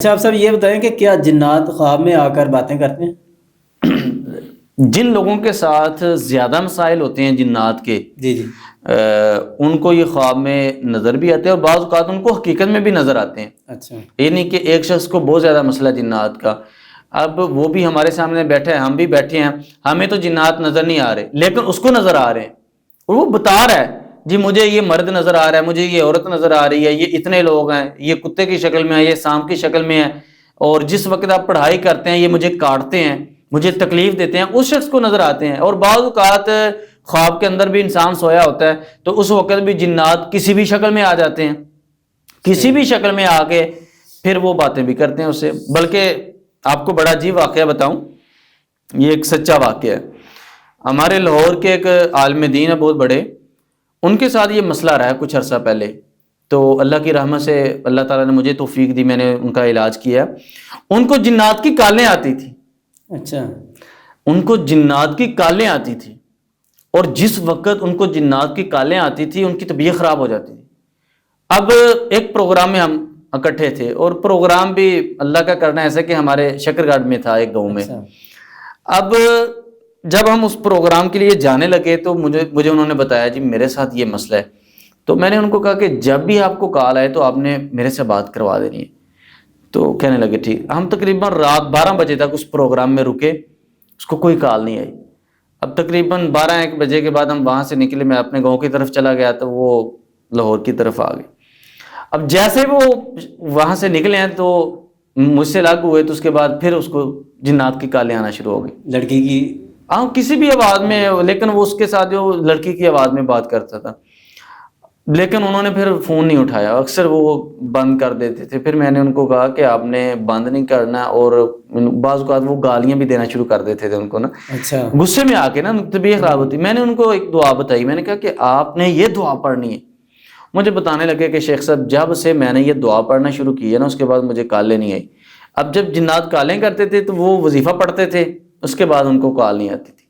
اچھا آپ صاحب یہ بتائیں کہ کیا جنات خواب میں آ کر باتیں کرتے ہیں؟ جن لوگوں کے ساتھ زیادہ مسائل ہوتے ہیں جنات کے، جی جی ان کو یہ خواب میں نظر بھی آتے ہیں اور بعض اوقات ان کو حقیقت میں بھی نظر آتے ہیں۔ اچھا یہ نہیں کہ ایک شخص کو بہت زیادہ مسئلہ جنات کا، اب وہ بھی ہمارے سامنے بیٹھے ہیں، ہم بھی بیٹھے ہیں، ہمیں تو جنات نظر نہیں آ رہے لیکن اس کو نظر آ رہے ہیں، اور وہ بتا رہا ہے جی مجھے یہ مرد نظر آ رہا ہے، مجھے یہ عورت نظر آ رہی ہے، یہ اتنے لوگ ہیں، یہ کتے کی شکل میں ہے، یہ سانپ کی شکل میں ہے، اور جس وقت آپ پڑھائی کرتے ہیں یہ مجھے کاٹتے ہیں، مجھے تکلیف دیتے ہیں، اس شخص کو نظر آتے ہیں۔ اور بعض اوقات خواب کے اندر بھی انسان سویا ہوتا ہے تو اس وقت بھی جنات کسی بھی شکل میں آ جاتے ہیں، کسی بھی شکل میں آ کے پھر وہ باتیں بھی کرتے ہیں اس سے۔ بلکہ آپ کو بڑا عجیب واقعہ بتاؤں، یہ ایک سچا واقعہ ہے۔ ہمارے لاہور کے ایک عالم دین ہے بہت بڑے، ان کے ساتھ یہ مسئلہ رہا ہے کچھ عرصہ پہلے، تو اللہ کی رحمت سے اللہ تعالیٰ نے مجھے توفیق دی، میں نے ان کا علاج کیا۔ ان کو جنات کی کالیں آتی تھی، اچھا ان کو جنات کی کالیں آتی تھی، اور جس وقت ان کو جنات کی کالیں آتی تھی ان کی طبیعت خراب ہو جاتی تھی۔ اب ایک پروگرام میں ہم اکٹھے تھے، اور پروگرام بھی اللہ کا کرنا ایسا کہ ہمارے شکر گڑھ میں تھا ایک گاؤں میں۔ اچھا اب جب ہم اس پروگرام کے لیے جانے لگے تو مجھے انہوں نے بتایا جی میرے ساتھ یہ مسئلہ ہے، تو میں نے ان کو کہا کہ جب بھی آپ کو کال آئے تو آپ نے میرے سے بات کروا دینی ہے۔ تو کہنے لگے ٹھیک۔ ہم تقریباً رات 12 بجے تک اس پروگرام میں رکے، اس کو کوئی کال نہیں آئی۔ اب تقریباً 12-1 بجے کے بعد ہم وہاں سے نکلے، میں اپنے گاؤں کی طرف چلا گیا تو وہ لاہور کی طرف آ گئے۔ اب جیسے وہ وہاں سے نکلے ہیں تو مجھ سے لاگ ہوئے، تو اس کے بعد پھر اس کو جنات کی کالیں آنا شروع ہو گئی، لڑکی کی؟ ہاں کسی بھی آواز میں، لیکن وہ اس کے ساتھ جو لڑکی کی آواز میں بات کرتا تھا، لیکن انہوں نے پھر فون نہیں اٹھایا، اکثر وہ بند کر دیتے تھے۔ پھر میں نے ان کو کہا کہ آپ نے بند نہیں کرنا، اور بعض اوقات وہ گالیاں بھی دینا شروع کر دیتے تھے ان کو نا، اچھا غصے میں آ کے نا، طبیعت خراب ہوتی۔ میں نے ان کو ایک دعا بتائی، میں نے کہا کہ آپ نے یہ دعا پڑھنی ہے۔ مجھے بتانے لگے کہ شیخ صاحب جب سے میں نے یہ دعا پڑھنا شروع کی ہے نا، اس کے بعد مجھے کالیں نہیں آئی۔ اب جب جنات کالیں کرتے تھے تو وہ وظیفہ پڑھتے تھے، اس کے بعد ان کو کال نہیں آتی تھی۔